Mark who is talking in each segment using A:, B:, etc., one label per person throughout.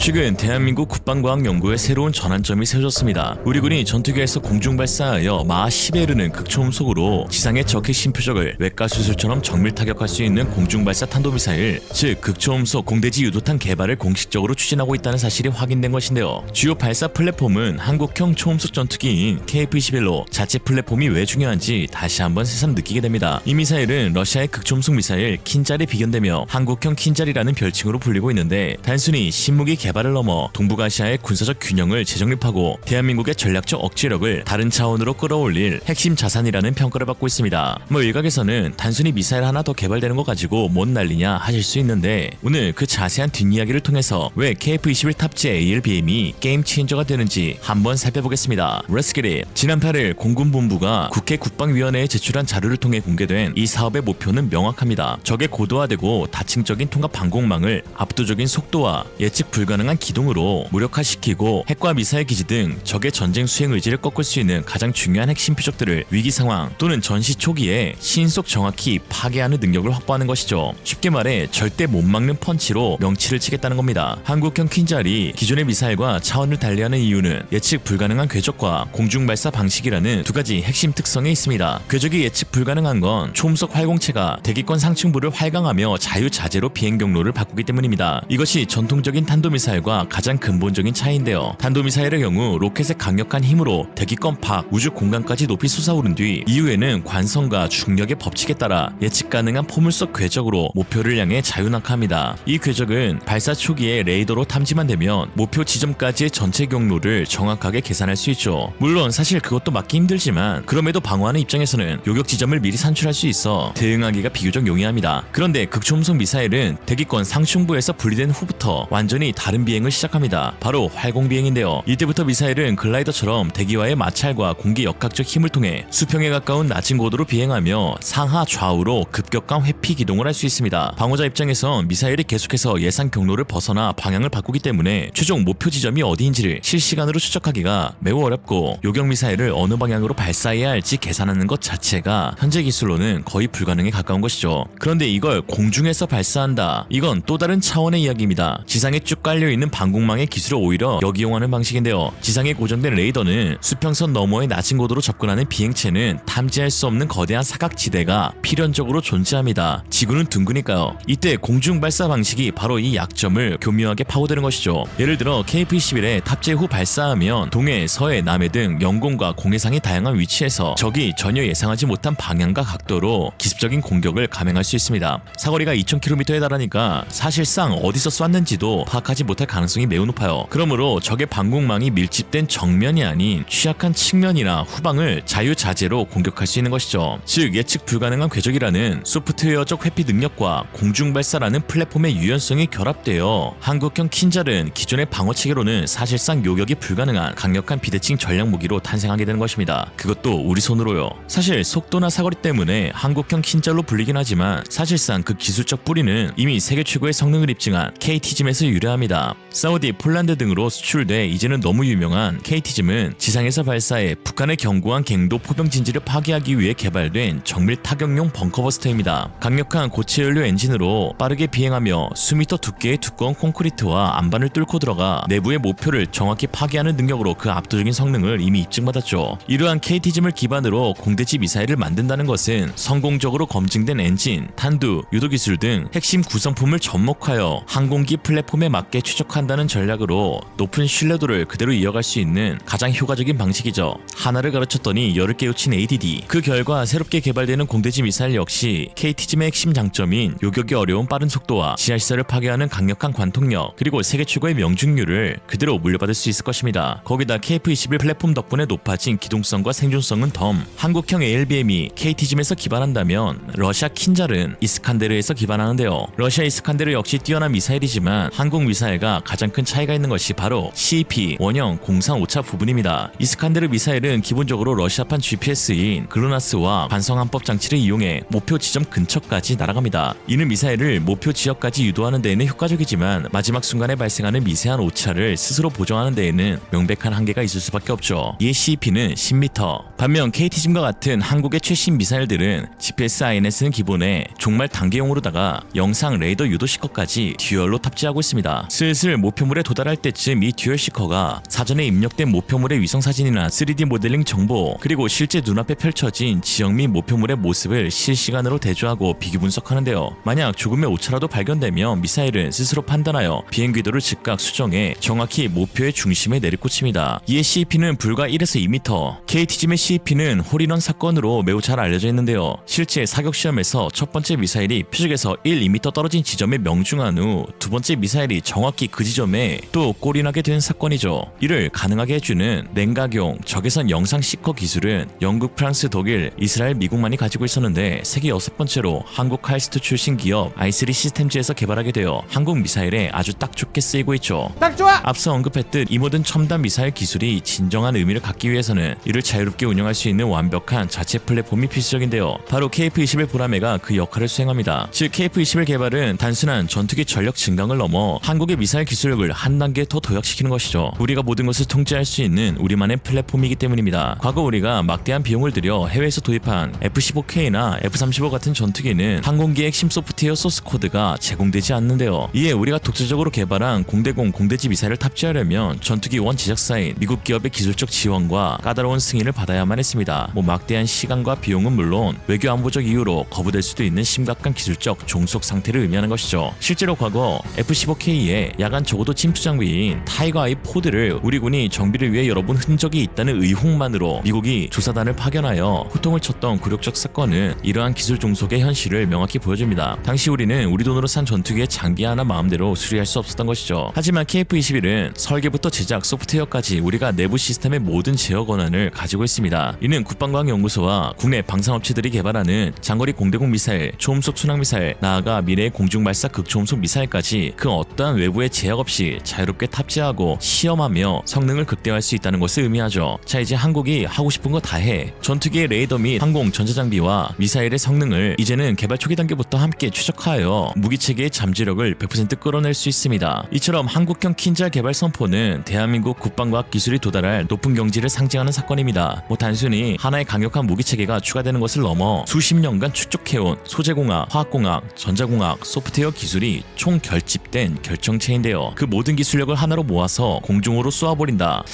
A: 최근 대한민국 국방과학연구에 새로운 전환점이 세워졌습니다. 우리 군이 전투기에서 공중 발사하여 마하 10에 이르는 극초음속으로 지상의 적 핵심 표적을 외과수술처럼 정밀 타격할 수 있는 공중 발사 탄도미사일, 즉 극초음속 공대지 유도탄 개발을 공식적으로 추진하고 있다는 사실이 확인된 것인데요. 주요 발사 플랫폼은 한국형 초음속 전투기인 KF-21로 자체 플랫폼이 왜 중요한지 다시 한번 새삼 느끼게 됩니다. 이 미사일은 러시아의 극초음속 미사일 킨잘에 비견되며 한국형 킨잘이라는 별칭으로 불리고 있는데, 단순히 신무기 개발을 넘어 동북아시아의 군사적 균형을 재정립하고 대한민국의 전략적 억제력을 다른 차원으로 끌어올릴 핵심 자산이라는 평가를 받고 있습니다. 일각에서는 단순히 미사일 하나 더 개발되는 거 가지고 뭔 난리냐 하실 수 있는데, 오늘 그 자세한 뒷이야기를 통해서 왜 KF-21 탑재 ALBM이 게임 체인저가 되는지 한번 살펴보겠습니다. Let's get it. 지난 8일 공군본부가 국회 국방위원회에 제출한 자료를 통해 공개된 이 사업의 목표는 명확합니다. 적의 고도화되고 다층적인 통합 방공망을 압도적인 속도와 예측 불가능한 기동으로 무력화시키고 핵과 미사일 기지 등 적의 전쟁 수행 의지를 꺾을 수 있는 가장 중요한 핵심 표적들을 위기 상황 또는 전시 초기에 신속 정확히 파괴하는 능력을 확보하는 것이죠. 쉽게 말해 절대 못 막는 펀치로 명치를 치겠다는 겁니다. 한국형 킨잘이 기존의 미사일과 차원을 달리하는 이유는 예측 불가능한 궤적과 공중 발사 방식이라는 두 가지 핵심 특성에 있습니다. 궤적이 예측 불가능한 건 초음속 활공체가 대기권 상층부를 활강하며 자유자재로 비행 경로를 바꾸기 때문입니다. 이것이 전통적인 탄도미사일과 가장 근본적인 차이인데요. 탄도미사일의 경우 로켓의 강력한 힘으로 대기권 밖 우주 공간까지 높이 솟아오른 뒤 이후에는 관성과 중력의 법칙에 따라 예측 가능한 포물속 궤적으로 목표를 향해 자유낙하합니다. 이 궤적은 발사 초기에 레이더로 탐지만 되면 목표 지점까지의 전체 경로를 정확하게 계산할 수 있죠. 물론 사실 그것도 막기 힘들지만 그럼에도 방어하는 입장에서는 요격 지점을 미리 산출할 수 있어 대응하기가 비교적 용이합니다. 그런데 극초음속 미사일은 대기권 상층부에서 분리된 후부터 완전히 다른 비행을 시작합니다. 바로 활공비행인데요. 이때부터 미사일은 글라이더처럼 대기와의 마찰과 공기 역학적 힘을 통해 수평에 가까운 낮은 고도로 비행하며 상하 좌우로 급격한 회피 기동을 할 수 있습니다. 방어자 입장에선 미사일이 계속해서 예상 경로를 벗어나 방향을 바꾸기 때문에 최종 목표 지점이 어디인지를 실시간으로 추적하기가 매우 어렵고 요격 미사일을 어느 방향으로 발사해야 할지 계산하는 것 자체가 현재 기술로는 거의 불가능에 가까운 것이죠. 그런데 이걸 공중에서 발사한다, 이건 또 다른 차원의 이야기입니다. 지상에 쭉 깔려있는 방공망의 기술을 오히려 역이용하는 방식인데요. 지상에 고정된 레이더는 수평선 너머의 낮은 고도로 접근하는 비행체는 탐지할 수 없는 거대한 사각지대가 필연적으로 존재합니다. 지구는 둥그니까요. 이때 공중 발사 방식이 바로 이 약점을 교묘하게 파고드는 것이죠. 예를 들어 KF-21에 탑재 후 발사하면 동해, 서해, 남해 등 영공과 공해상의 다양한 위치에서 적이 전혀 예상하지 못한 방향과 각도로 기습적인 공격을 감행할 수 있습니다. 사거리가 2000km에 달하니까 사실상 어디서 쐈는지도 파악하지 못할 가능성이 매우 높아요. 그러므로 적의 방공망이 밀집된 정면이 아닌 취약한 측면이나 후방을 자유자재로 공격할 수 있는 것이죠. 즉 예측 불가능한 궤적이라는 소프트웨어적 회피 능력과 공중 발사라는 플랫폼의 유연성이 결합되어 한국형 킨잘은 기존의 방어 체계로는 사실상 요격이 불가능한 강력한 비대칭 전략 무기로 탄생하게 되는 것입니다. 그것도 우리 손으로요. 사실 속도나 사거리 때문에 한국형 킨잘로 불리긴 하지만 사실상 그 기술적 뿌리는 이미 세계 최고의 성능을 입증한 KT즘에서 유래합니다. 사우디, 폴란드 등으로 수출돼 이제는 너무 유명한 KT즘은 지상에서 발사해 북한의 견고한 갱도 포병 진지를 파괴하기 위해 개발된 정밀 타격용 벙커버스터입니다. 강력한 고체 연료 엔진으로 빠르게 비행하며 수미터 두께의 두꺼운 콘크리트와 안반을 뚫고 들어가 내부의 목표를 정확히 파괴하는 능력으로 그 압도적인 성능을 이미 입증받았죠. 이러한 KT즘을 기반으로 공대지 미사일을 만든다는 것은 성공적으로 검증된 엔진, 탄두, 유도 기술 등 핵심 구성품을 접목하여 항공기 플랫폼에 맞게 최적화한다는 전략으로 높은 신뢰도를 그대로 이어갈 수 있는 가장 효과적인 방식이죠. 하나를 가르쳤더니 열을 깨우친 ADD. 그 결과 새롭게 개발되는 공대지 미사일 역시 KT즘의 핵심 장점인 요격이 어려운 빠른 속도와 지하시설을 파괴하는 강력한 관통력, 그리고 세계 최고의 명중률을 그대로 물려받을 수 있을 것입니다. 거기다 KF-21 플랫폼 덕분에 높아진 기동성과 생존성은 덤. 한국형 ALBM이 KT즘에서 기반한다면 러시아 킨잘은 이스칸데르에서 기반하는데요. 러시아 이스칸데르 역시 뛰어난 미사일이지만 한국 미사일과 가장 큰 차이가 있는 것이 바로 CEP 원형 공상 오차 부분입니다. 이스칸데르 미사일은 기본적으로 러시아판 GPS인 글로나스와 관성함법 장치를 이용해 목표 지점 근처까지 날아갑니다. 이는 미사일을 목표 지역까지 유도하는 데에는 효과적이지만 마지막 순간에 발생하는 미세한 오차를 스스로 보정하는 데에는 명백한 한계가 있을 수밖에 없죠. 이에 CEP는 10m. 반면 KT즘과 같은 한국의 최신 미사일들은 GPS INS는 기본에 종말 단계용으로다가 영상 레이더 유도 시커까지 듀얼로 탑재하고 있습니다. 슬슬 목표물에 도달할 때쯤 이 듀얼 시커가 사전에 입력된 목표물의 위성사진이나 3D 모델링 정보, 그리고 실제 눈앞에 펼쳐진 지형 및 목표물의 모습을 실시간으로 대조하고 비교 분석하는데요. 만약 조금의 오차라도 발견되면 미사일은 스스로 판단하여 비행궤도를 즉각 수정해 정확히 목표의 중심에 내리꽂힙니다. 이에 CEP는 불과 1에서 2m, KT짐의 CEP는 홀인원 사건으로 매우 잘 알려져 있는데요. 실제 사격 시험에서 첫 번째 미사일이 표적에서 1, 2m 떨어진 지점에 명중한 후 두 번째 미사일이 정확히 그 지점에 또 골인하게 된 사건이죠. 이를 가능하게 해주는 냉각용 적외선 영상 시커 기술은 영국, 프랑스, 독일, 이스라엘, 미국만이 가지고 있었는데 세계 6번째로 한국 카이스트 출신 기업 i3 시스템즈에서 개발하게 되어 한국 미사일에 아주 딱 좋게 쓰이고 있죠.
B: 딱 좋아!
A: 앞서 언급했듯 이 모든 첨단 미사일 기술이 진정한 의미를 갖기 위해서는 이를 자유롭게 운영할 수 있는 완벽한 자체 플랫폼이 필수적인데요. 바로 KF-21 보라매가 그 역할을 수행합니다. 즉 KF-21 개발은 단순한 전투기 전력 증강을 넘어 한국의 미사일 기술력을 한 단계 더 도약시키는 것이죠. 우리가 모든 것을 통제할 수 있는 우리만의 플랫폼이기 때문입니다. 과거 우리가 막대한 비용을 들여 해외에서 도입한 F-15K나 F-35 같은 전투기는 항공기의 핵심 소프트웨어 소스 코드가 제공되지 않는데요. 이에 우리가 독자적으로 개발한 공대공, 공대지 미사일을 탑재하려면 전투기 원 제작사인 미국 기업의 기술적 지원과 까다로운 승인을 받아야만 했습니다. 막대한 시간과 비용은 물론 외교 안보적 이유로 거부될 수도 있는 심각한 기술적 종속 상태를 의미하는 것이죠. 실제로 과거 F-15K에 야간 저고도 침투 장비인 타이거 아이 포드를 우리 군이 정비를 위해 열어본 흔적이 있다는 의혹만으로 미국이 조사단을 파견하여 후통을 쳤던 굴욕적 사건은 이러한 기술 종속의 현실을 명확히 보여줍니다. 당시 우리는 우리 돈으로 산 전투기의 장비 하나 마음대로 수리할 수 없었던 것이죠. 하지만 KF-21은 설계부터 제작, 소프트웨어까지 우리가 내부 시스템의 모든 제어 권한을 가지고 있습니다. 이는 국방과학연구소와 국내 방산업체들이 개발하는 장거리 공대공 미사일, 초음속 순항 미사일, 나아가 미래의 공중발사 극초음속 미사일까지 그 어떠한 외부의 제약 없이 자유롭게 탑재하고 시험하며 성능을 극대화할 수 있다는 것을 의미하죠. 자, 이제 한국이 하고 싶은 거 다 해. 전투기의 레이더 및 항공 전자장비와 미사일의 성능을 이제는 개발 초기 단계부터 함께 최적화하여 무기체계의 잠재력을 100% 끌어낼 수 있습니다. 이처럼 한국형 킨잘 개발 선포는 대한민국 국방과학 기술이 도달할 높은 경지를 상징하는 사건입니다. 단순히 하나의 강력한 무기체계가 추가되는 것을 넘어 수십 년간 축적해온 소재공학, 화학공학, 전자공학, 소프트웨어 기술이 총 결집된 결정체인데요. 그 모든 기술력을 하나로 모아서 공중으로 쏘아버린다.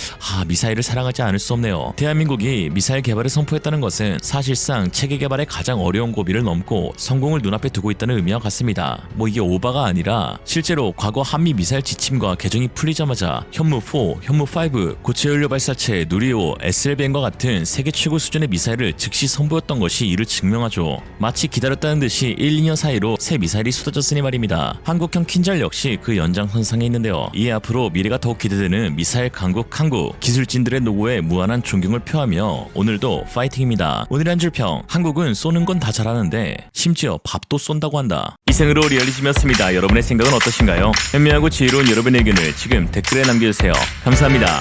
A: 미사일을 사랑하지 않을 수 없네요. 대한민국이 미사일 개발을 선포했다는 것은 사실상 체계 개발의 가장 어려운 고비를 넘고 성공을 눈앞에 두고 있다는 의미와 같습니다. 이게 오바가 아니라 실제로 과거 한미 미사일 지침과 개정이 풀리자마자 현무4, 현무5, 고체연료 발사체, 누리호, SLBM과 같은 세계 최고 수준의 미사일을 즉시 선보였던 것이 이를 증명하죠. 마치 기다렸다는 듯이 1, 2년 사이로 새 미사일이 쏟아졌으니 말입니다. 한국형 킨잘 역시 그 연장선상에 있는데요. 이에 앞으로 미래가 더욱 기대되는 미사일 강국 한국, 기술진들의 노고에 무한한 존경을 표하며 오늘도 파이팅입니다. 오늘의 한 줄 평, 한국은 쏘는 건 다 잘하는데 심지어 밥도 쏜다고 한다. 이생으로 리얼리즘이었습니다. 여러분의 생각은 어떠신가요? 현명하고 지혜로운 여러분의 의견을 지금 댓글에 남겨주세요. 감사합니다.